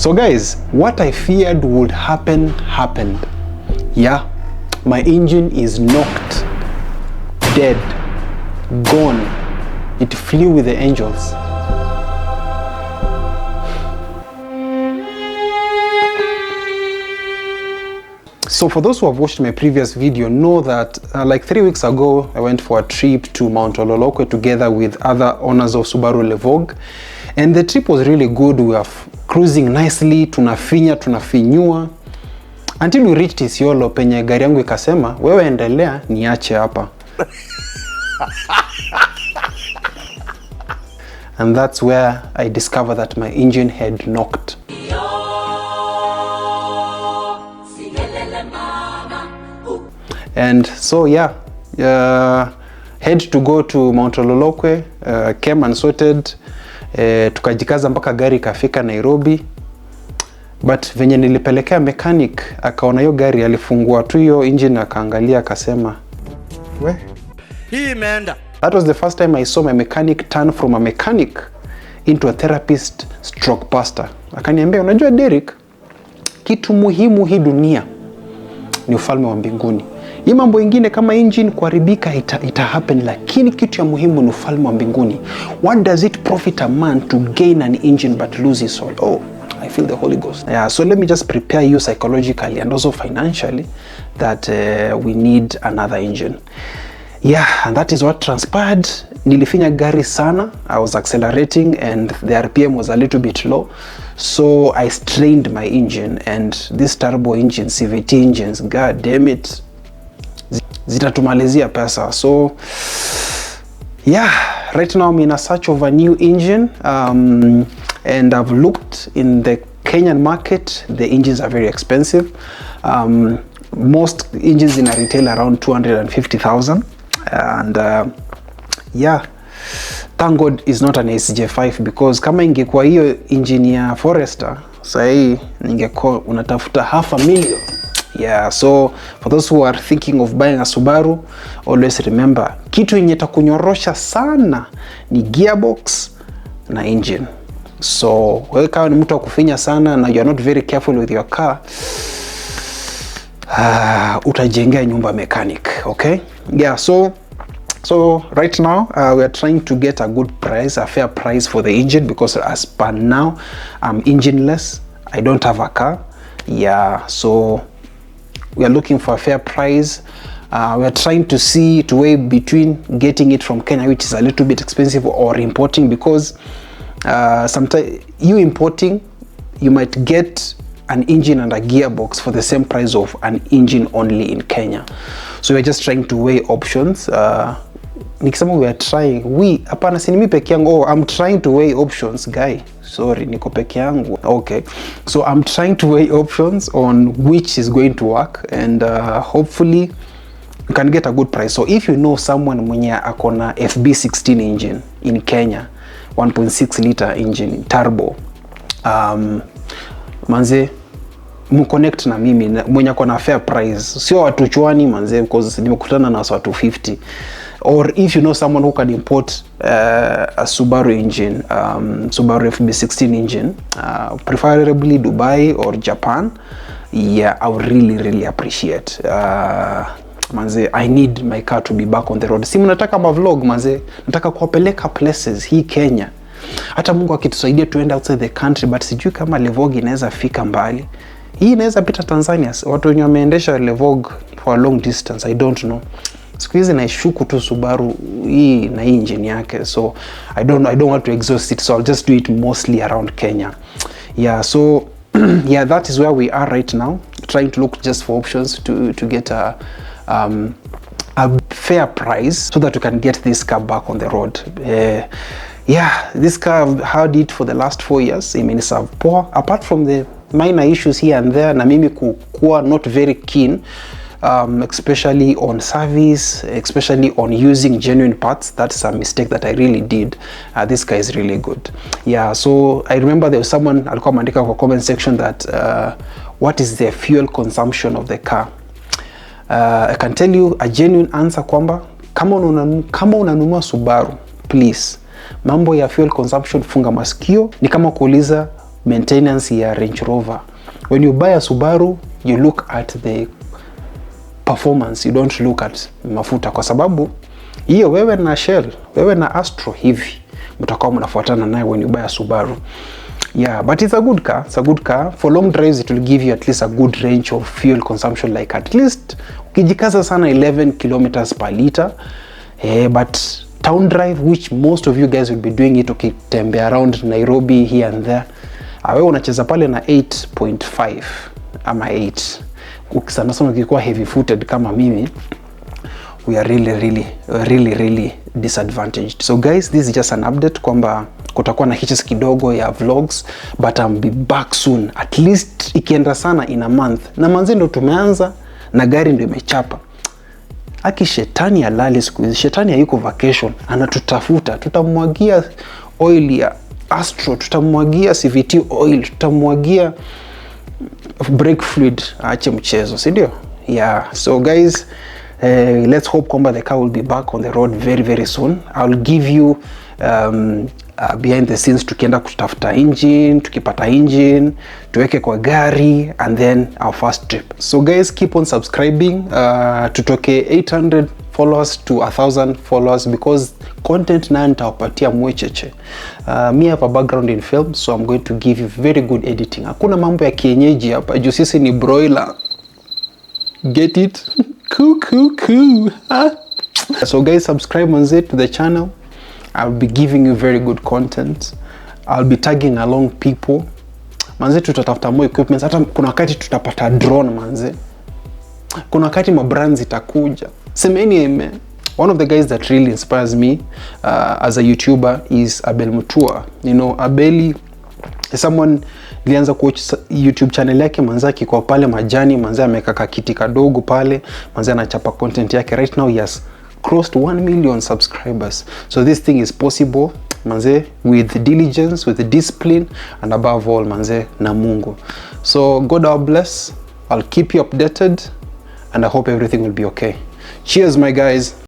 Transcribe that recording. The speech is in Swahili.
So guys, what I feared would happen happened. Yeah, my engine is knocked, dead, gone. It flew with the angels. So for those who have watched my previous video know that like 3 weeks ago, I went for a trip to Mount Ololokwe together with other owners of Subaru Levorg. And the trip was really good. We were cruising nicely, tunafinyua. Until we reached Isiolo, penye gari yangu ikasema, wewe endelea niache hapa. And that's where I discovered that my engine had knocked. And so yeah, had to go to Mount Ololokwe, came and sorted, tukajikaza mpaka gari kafika Nairobi. But venye nilipelekea mechanic, akaona hiyo gari, alifungua tu hiyo engine, akaangalia, akasema, we, hii imeenda. That was the first time I saw my mechanic turn from a mechanic into a therapist stroke pastor. Akaniambia, unajua Derek, kitu muhimu hii dunia ni ufalme wa mbinguni. Hii mambo ingine kama engine kuharibika ita happen, lakini kitu ya muhimu ni ufalme wa mbinguni. What does it profit a man to gain an engine but lose his soul? Oh, I feel the Holy Ghost. Yeah, so let me just prepare you psychologically and also financially that we need another engine. Yeah, and that is what transpired. Nilifinya gari sana. I was accelerating and the RPM was a little bit low. So I strained my engine, and this turbo engine, CVT engines, god damn it, zitatumalizia pesa. So yeah, right now I'm in a search of a new engine, and I've looked in the Kenyan market. The engines are very expensive. Most engines in a retail around 250,000, and yeah, thank God it's not an SJ5, because kama ingekuwa hiyo engine ya Forester, sahi ningekuwa unatafuta $500,000. Yeah, so for those who are thinking of buying a Subaru, always remember, kitu yenye takunyorosha sana ni gearbox na engine. So wewe kama ni mtu wa kufinya sana na you are not very careful with your car, utajengea nyumba mechanic, okay? Yeah, so right now we are trying to get a good price, a fair price for the engine, because as per now I'm engineless, I don't have a car. Yeah, so we are looking for a fair price. We are trying to weigh between getting it from Kenya, which is a little bit expensive, or importing, because sometimes you importing, you might get an engine and a gearbox for the same price of an engine only in Kenya. So we're just trying to weigh options. Nikisema we are trying, hapana si mimi peke yangu. Oh, I'm trying to weigh options, guy. Sorry, niko peke yangu. Okay, so I'm trying to weigh options on which is going to work, and hopefully you can get a good price. So if you know someone mwenye akona FB16 engine in Kenya, 1.6 liter engine turbo, manze mconnect na mimi mwenye akona fair price, sio watu chwani manze, because nimekutana na watu 50. Or if you know someone who can import a Subaru engine, Subaru FB16 engine, preferably Dubai or Japan, yeah, I would really appreciate. Manze, I need my car to be back on the road. Si mnataka vlog manze, nataka kuwapeleka places hii Kenya. Hata Mungu akitusaidia tuende outside the country, but sijui kama Levorg inaweza fika mbali. Hii inaweza pita Tanzania. Watu wenye wameendesha Levorg for a long distance, I don't know. Siku hizi naishuku tu Subaru hii na hii engine yake, so I don't want to exhaust it, so I'll just do it mostly around Kenya. Yeah, so yeah, that is where we are right now, trying to look just for options to get a fair price so that we can get this car back on the road. Yeah, this car I've had it for the last 4 years. I mean, it's poor, apart from the minor issues here and there, na mimi kuwa not very keen, especially on service, especially on using genuine parts. That's a mistake that I really did. This car is really good. Yeah, so I remember there was someone alikuwa ameandika kwa comment section that what is the fuel consumption of the car? I can tell you a genuine answer kwamba kama unanunua Subaru, please, mambo ya fuel consumption funga masikio. Ni kama kuuliza maintenance ya Range Rover. When you buy a Subaru, you look at the performance, you don't look at mafuta, kwa sababu hiyo wewe na Shell, wewe na Astro hivi mtakao mnafuatana naye when you buy a Subaru. Yeah, but it's a good car. It's a good car. For long drives, it will give you at least a good range of fuel consumption, like at least ukijikaza sana 11 kilometers per liter. But town drive, which most of you guys will be doing it ukitembea around Nairobi here and there, wewe unacheza pale na 8.5 ama 8. Ukisana sana ukikuwa heavy footed kama mimi, we are really disadvantaged. So guys, this is just an update kwamba kutakuwa na hitches kidogo ya vlogs, but I'll be back soon, at least ikienda sana in a month. Na manzi ndo tumeanza na gari ndo imechapa. Aki shetani halali siku hizi, shetani hayuko vacation, anatutafuta. Tutamwagia oil ya Astro, tutamwagia CVT oil, tutamwagia brake fluid, aache mchezo, si ndio? Yeah, so guys, let's hope kwamba the car will be back on the road very soon. I'll give you behind the scenes, tukienda kutafuta engine, tukipata engine tuweke kwa gari, and then our first trip. So guys, keep on subscribing, tutoke 800 followers to 1000 followers, because content na nitawapatia mwecheche. Me have a background in film, so I'm going to give you very good editing. Hakuna mambo ya kienyeji hapa, juu sisi ni broiler. Get it? Cool. So guys, subscribe manze to the channel. I'll be giving you very good content. I'll be tagging along people. Manze tutatafuta more equipments. Hata kuna wakati tutapata drone manze. Kuna wakati mabrands itakuja. Semeni eme. One of the guys that really inspires me as a YouTuber is Abel Mutua. You know, Abeli is someone nilianza kuwatch YouTube channel yake manze akikuwa pale majani, manze ameka kakiti kadogo pale, manze anachapa content yake. Right now he has close to 1 million subscribers. So this thing is possible manze, with diligence, with discipline, and above all manze na Mungu. So God bless. I'll keep you updated, and I hope everything will be okay. Cheers my guys.